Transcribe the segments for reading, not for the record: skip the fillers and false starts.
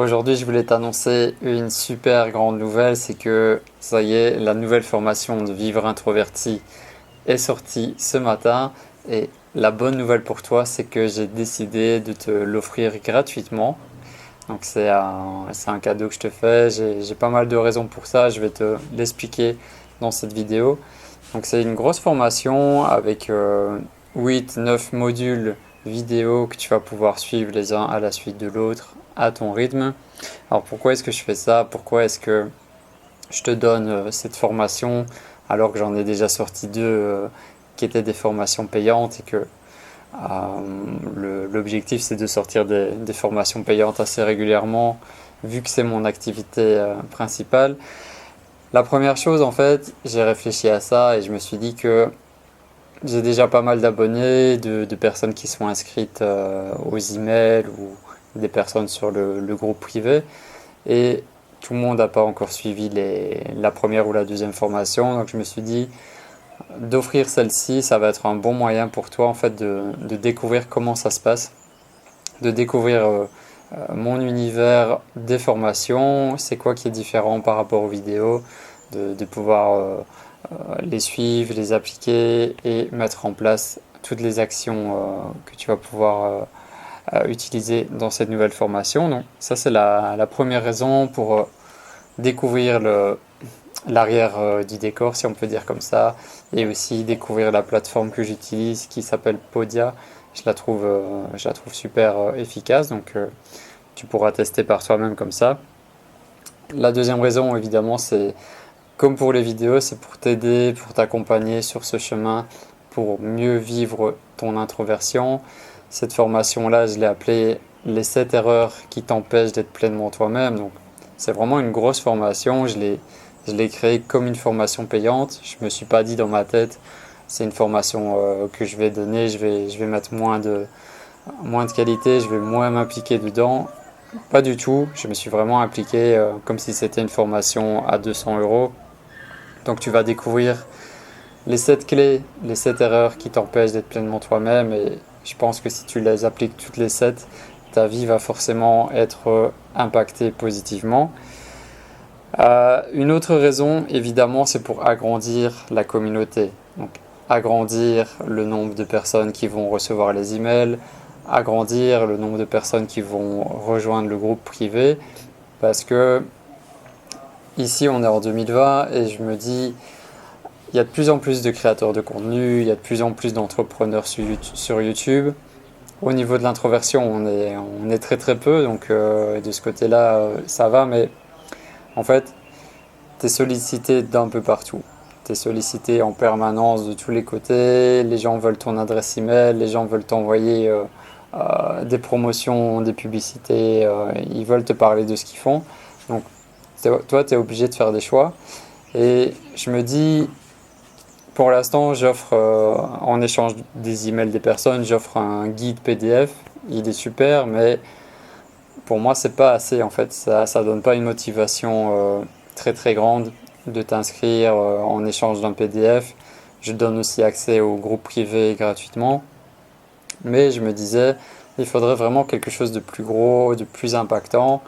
Aujourd'hui, je voulais t'annoncer une super grande nouvelle, c'est que ça y est, la nouvelle formation de Vivre Introverti est sortie ce matin. Et la bonne nouvelle pour toi, c'est que j'ai décidé de te l'offrir gratuitement. Donc c'est un cadeau que je te fais, j'ai pas mal de raisons pour ça, je vais te l'expliquer dans cette vidéo. Donc c'est une grosse formation avec 8-9 modules vidéo que tu vas pouvoir suivre les uns à la suite de l'autre à ton rythme. Alors pourquoi est-ce que je fais ça? Pourquoi est-ce que je te donne cette formation alors que j'en ai déjà sorti deux qui étaient des formations payantes et que l'objectif c'est de sortir des formations payantes assez régulièrement vu que c'est mon activité principale. La première chose en fait, j'ai réfléchi à ça et je me suis dit que j'ai déjà pas mal d'abonnés, de personnes qui sont inscrites aux emails ou des personnes sur le groupe privé. Et tout le monde n'a pas encore suivi la première ou la deuxième formation. Donc je me suis dit, d'offrir celle-ci, ça va être un bon moyen pour toi en fait de découvrir comment ça se passe, de découvrir mon univers des formations, c'est quoi qui est différent par rapport aux vidéos, de pouvoir les suivre, les appliquer et mettre en place toutes les actions que tu vas pouvoir utiliser dans cette nouvelle formation. Donc ça c'est la première raison pour découvrir l'arrière du décor, si on peut dire comme ça, et aussi découvrir la plateforme que j'utilise qui s'appelle Podia. Je la trouve super efficace, donc tu pourras tester par toi-même comme ça. La deuxième raison, évidemment, c'est comme pour les vidéos, c'est pour t'aider, pour t'accompagner sur ce chemin, pour mieux vivre ton introversion. Cette formation-là, je l'ai appelée les 7 erreurs qui t'empêchent d'être pleinement toi-même. Donc, c'est vraiment une grosse formation. Je l'ai créée comme une formation payante. Je me suis pas dit dans ma tête, c'est une formation que je vais donner, je vais mettre moins de qualité, je vais moins m'impliquer dedans. Pas du tout. Je me suis vraiment impliqué comme si c'était une formation à 200 euros. Donc, tu vas découvrir les 7 clés, les 7 erreurs qui t'empêchent d'être pleinement toi-même. Et je pense que si tu les appliques toutes les 7, ta vie va forcément être impactée positivement. Une autre raison, évidemment, c'est pour agrandir la communauté. Donc, agrandir le nombre de personnes qui vont recevoir les emails, agrandir le nombre de personnes qui vont rejoindre le groupe privé. Parce que ici, on est en 2020 et je me dis, il y a de plus en plus de créateurs de contenu, il y a de plus en plus d'entrepreneurs sur YouTube. Au niveau de l'introversion, on est très très peu, donc de ce côté-là, ça va, mais en fait, tu es sollicité d'un peu partout. Tu es sollicité en permanence de tous les côtés, les gens veulent ton adresse email, les gens veulent t'envoyer des promotions, des publicités, ils veulent te parler de ce qu'ils font. Donc toi, tu es obligé de faire des choix. Et je me dis, pour l'instant, j'offre en échange des emails des personnes, j'offre un guide PDF. Il est super, mais pour moi, c'est pas assez. En fait, ça donne pas une motivation très très grande de t'inscrire en échange d'un PDF. Je donne aussi accès au groupe privé gratuitement. Mais je me disais, il faudrait vraiment quelque chose de plus gros, de plus impactant.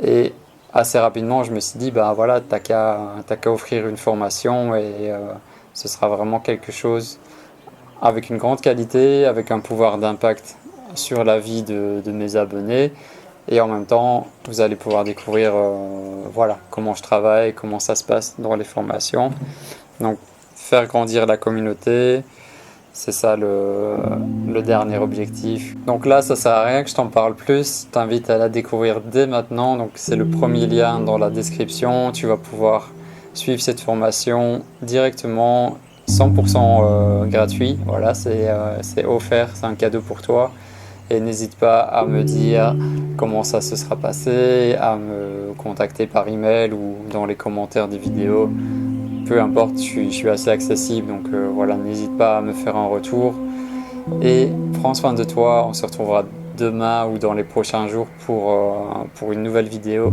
Et assez rapidement, je me suis dit, bah voilà, t'as qu'à offrir une formation et ce sera vraiment quelque chose avec une grande qualité, avec un pouvoir d'impact sur la vie de mes abonnés. Et en même temps, vous allez pouvoir découvrir voilà, comment je travaille, comment ça se passe dans les formations. Donc, faire grandir la communauté, c'est ça le dernier objectif. Donc là, ça sert à rien que je t'en parle plus. Je t'invite à la découvrir dès maintenant. Donc, c'est le premier lien dans la description. Tu vas pouvoir suivre cette formation directement, 100% gratuit. Voilà, c'est offert, c'est un cadeau pour toi. Et n'hésite pas à me dire comment ça se sera passé, à me contacter par email ou dans les commentaires des vidéos. Peu importe, je suis assez accessible, donc voilà, n'hésite pas à me faire un retour. Et prends soin de toi, on se retrouvera demain ou dans les prochains jours pour une nouvelle vidéo.